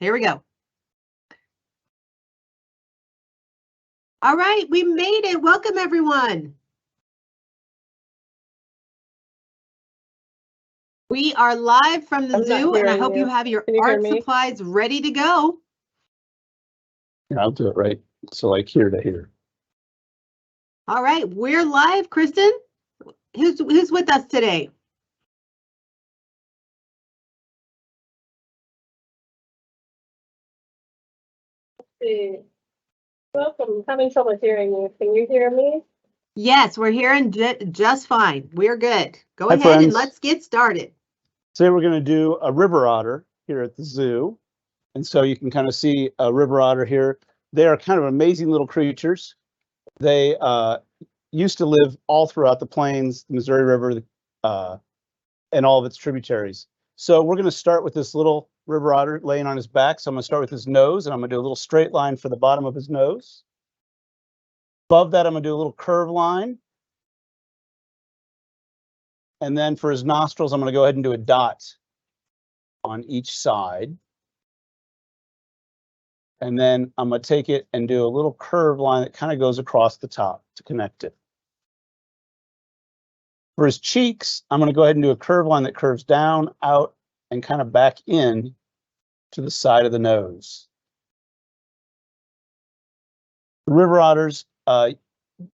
Here we go. All right, we made it. Welcome, everyone. We are live from the zoo, and I hope you have your art supplies ready to go. Yeah, I'll do it right. So like here to here. All right, we're live. Kristen, who's with us today? Welcome. Having trouble hearing you. Can you hear me? Yes, we're hearing just fine. We're good. Go Hi, ahead friends. and let's get started. Today we're going to do a river otter here at the zoo. And so you can kind of see a river otter here. They are kind of amazing little creatures. They used to live all throughout the plains, the Missouri River, and all of its tributaries. So we're going to start with this little river otter laying on his back. So I'm going to start with his nose, and I'm going to do a little straight line for the bottom of his nose. Above that, I'm going to do a little curve line. And then for his nostrils, I'm going to go ahead and do a dot on each side. And then I'm going to take it and do a little curve line that kind of goes across the top to connect it. For his cheeks, I'm going to go ahead and do a curve line that curves down, out, and kind of back in to the side of the nose. The river otters,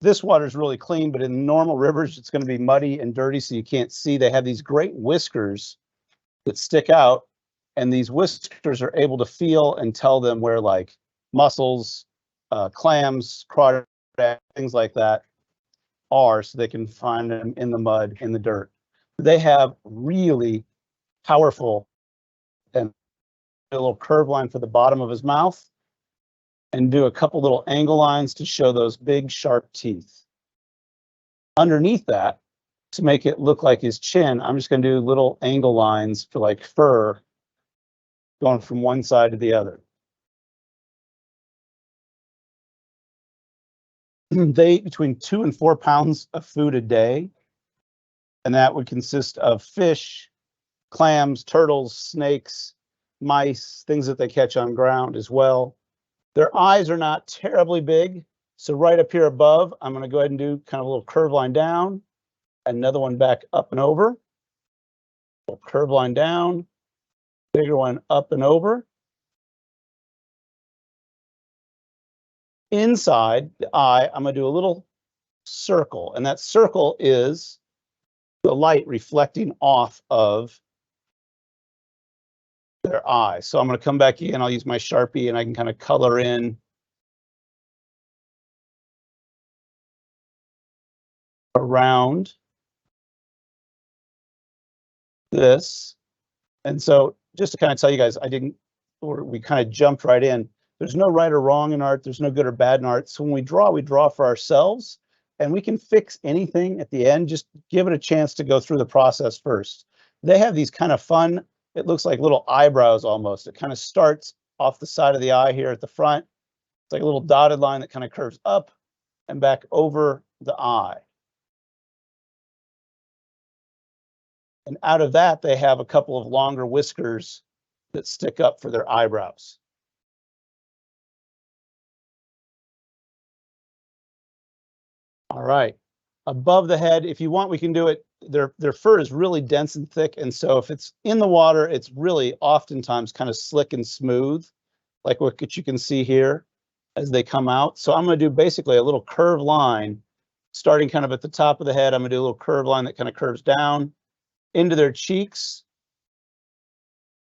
this water is really clean, but in normal rivers, it's going to be muddy and dirty, so you can't see. They have these great whiskers that stick out, and these whiskers are able to feel and tell them where like mussels, clams, crawdad, things like that are, so they can find them in the mud, in the dirt. They have really powerful and a little curve line for the bottom of his mouth, and do a couple little angle lines to show those big sharp teeth. Underneath that, to make it look like his chin, I'm just going to do little angle lines for like fur going from one side to the other. They eat between 2 and 4 pounds of food a day, and that would consist of fish, clams, turtles, snakes, mice, things that they catch on ground as well. Their eyes are not terribly big, so right up here above, I'm going to go ahead and do kind of a little curve line down, another one back up and over, a little curve line down, bigger one up and over. Inside the eye, I'm going to do a little circle, and that circle is the light reflecting off of their eye. So I'm going to come back in, I'll use my Sharpie, and I can kind of color in around this. And so just to kind of tell you guys, we kind of jumped right in. There's no right or wrong in art. There's no good or bad in art. So when we draw for ourselves, and we can fix anything at the end. Just give it a chance to go through the process first. They have these kind of fun, it looks like little eyebrows almost. It kind of starts off the side of the eye here at the front. It's like a little dotted line that kind of curves up and back over the eye. And out of that, they have a couple of longer whiskers that stick up for their eyebrows. All right, above the head, if you want, we can do it. Their fur is really dense and thick, and so if it's in the water, it's really oftentimes kind of slick and smooth, like what you can see here as they come out. So I'm going to do basically a little curved line, starting kind of at the top of the head. I'm going to do a little curved line that kind of curves down into their cheeks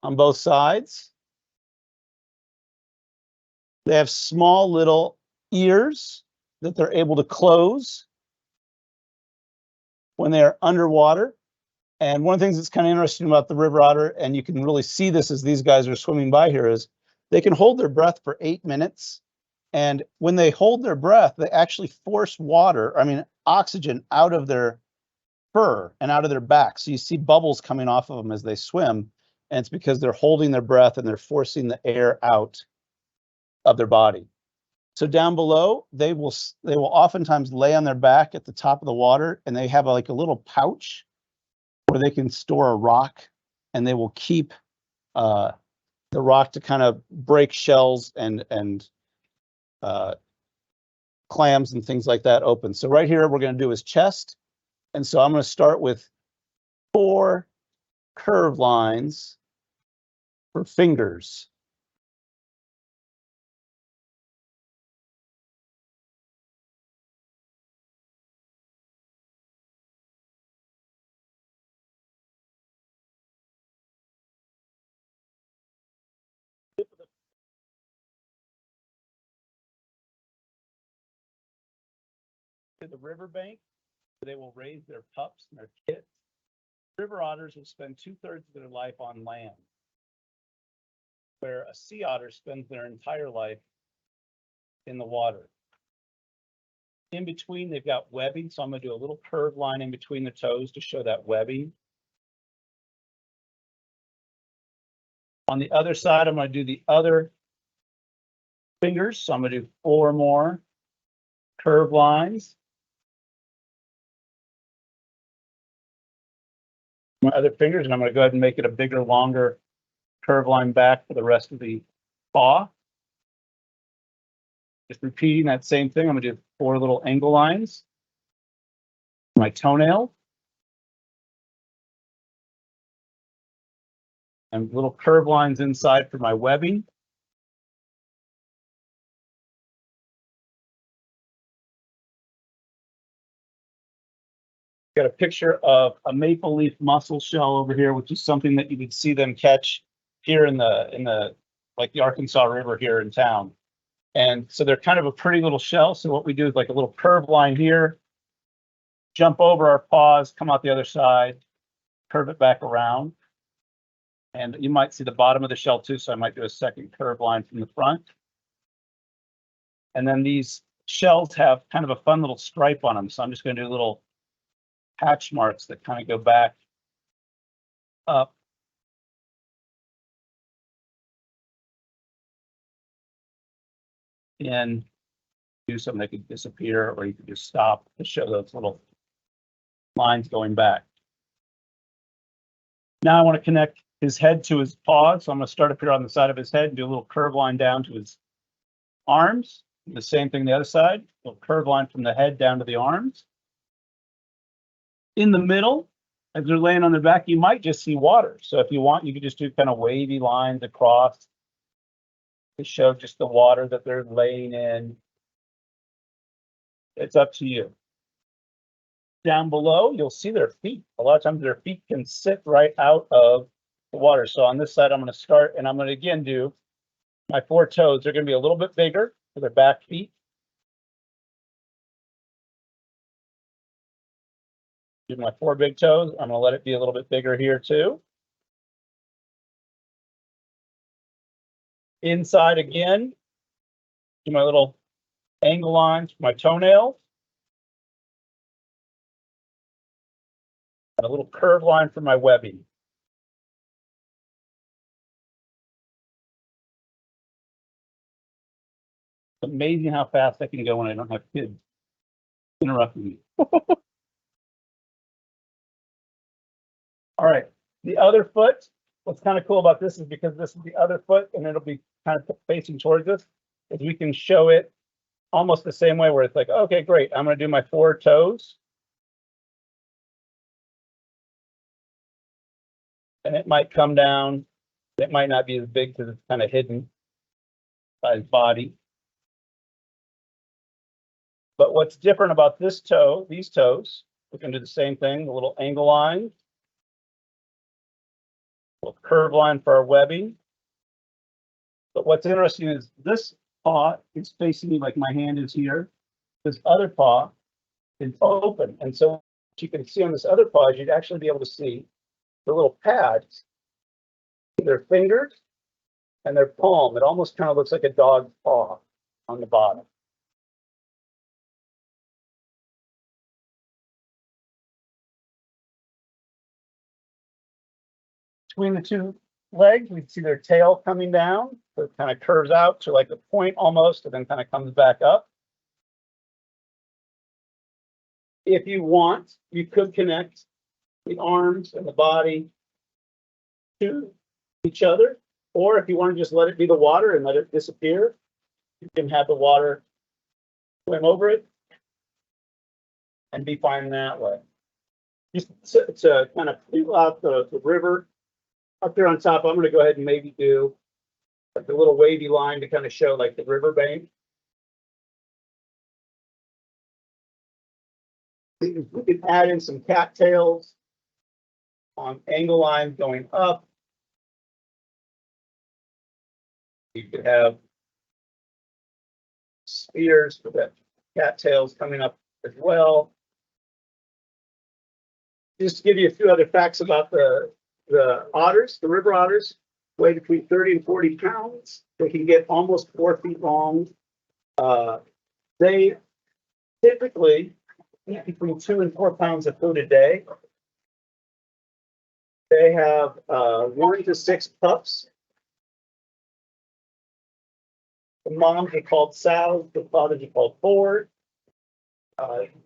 on both sides. They have small little ears that they're able to close when they're underwater. And one of the things that's kind of interesting about the river otter, and you can really see this as these guys are swimming by here, is they can hold their breath for 8 minutes. And when they hold their breath, they actually force oxygen out of their fur and out of their back. So you see bubbles coming off of them as they swim. And it's because they're holding their breath and they're forcing the air out of their body. So down below, they will oftentimes lay on their back at the top of the water, and they have like a little pouch where they can store a rock, and they will keep that the rock to kind of break shells and clams and things like that open. So right here, we're going to do his chest. And so I'm going to start with 4 curved lines for fingers. To the riverbank, they will raise their pups and their kids. River otters will spend 2/3 of their life on land, where a sea otter spends their entire life in the water. In between, they've got webbing, so I'm going to do a little curved line in between the toes to show that webbing. On the other side, I'm going to do the other fingers, so I'm going to do 4 more curved lines. My other fingers, and I'm going to go ahead and make it a bigger, longer curved line back for the rest of the paw. Just repeating that same thing. I'm going to do 4 little angle lines. My toenail. And little curved lines inside for my webbing. Got a picture of a maple leaf mussel shell over here, which is something that you would see them catch here in the like the Arkansas River here in town. And so they're kind of a pretty little shell. So what we do is like a little curved line here, jump over our paws, come out the other side, curve it back around. And you might see the bottom of the shell too. So I might do a second curved line from the front. And then these shells have kind of a fun little stripe on them. So I'm just going to do little hatch marks that kind of go back up. And do something that could disappear, or you could just stop to show those little lines going back. Now I want to connect his head to his paws. So I'm going to start up here on the side of his head and do a little curve line down to his arms. The same thing the other side, a little curve line from the head down to the arms. In the middle, as they're laying on their back, you might just see water. So if you want, you could just do kind of wavy lines across to show just the water that they're laying in. It's up to you. Down below, you'll see their feet. A lot of times their feet can sit right out of the water. So on this side, I'm going to start, and I'm going to again do my 4 toes. They're going to be a little bit bigger for their back feet. Do my 4 big toes. I'm going to let it be a little bit bigger here too. Inside again, do my little angle lines for my toenails. And a little curved line for my webbing. It's amazing how fast I can go when I don't have kids interrupting me. All right, the other foot. What's kind of cool about this is because this is the other foot and it'll be kind of facing towards us, is we can show it almost the same way where it's like, okay, great. I'm going to do my 4 toes. And it might come down. It might not be as big because it's kind of hidden by his body. But what's different about this toe, these toes, we can do the same thing, a little angle line. A curve line for our webbing. But what's interesting is this paw is facing me like my hand is here. This other paw is open. And so what you can see on this other paw is you'd actually be able to see the little pads, their fingers and their palm. It almost kind of looks like a dog's paw on the bottom. Between the 2 legs, we see their tail coming down. So it kind of curves out to like a point almost, and then kind of comes back up. If you want, you could connect the arms and the body to each other. Or if you want to just let it be the water and let it disappear, you can have the water swim over it and be fine that way. It's a kind of feel out the river up there on top. I'm going to go ahead and maybe do like a little wavy line to kind of show like the river bank. We could add in some cattails on angle lines going up. You could have spears with that cattails coming up as well. Just to give you a few other facts about the otters, the river otters weigh between 30 and 40 pounds. They can get almost 4 feet long. They typically eat between 2 and 4 pounds of food a day. They have 1 to 6 pups. The moms are called sows, the fathers are called boars.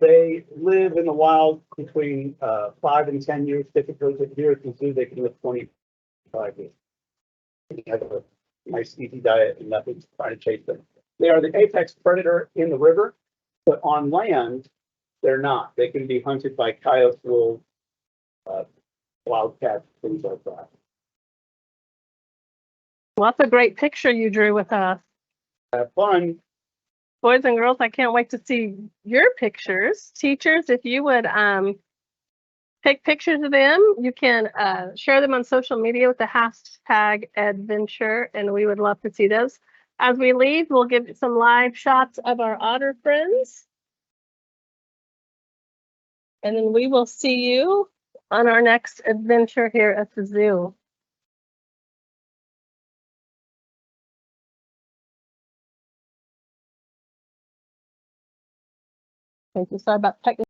They live in the wild between 5 and 10 years. Typically, here at the zoo, they can live 25 years. They have a nice, easy diet and nothing's trying to chase them. They are the apex predator in the river, but on land, they're not. They can be hunted by coyotes, wolves, wildcats, things like that. Well, that's a great picture you drew with us. Have fun. Boys and girls, I can't wait to see your pictures. Teachers, if you would take pictures of them, you can share them on social media with the hashtag adventure, and we would love to see those. As we leave, we'll give some live shots of our otter friends. And then we will see you on our next adventure here at the zoo. Thank you. Sorry about technical.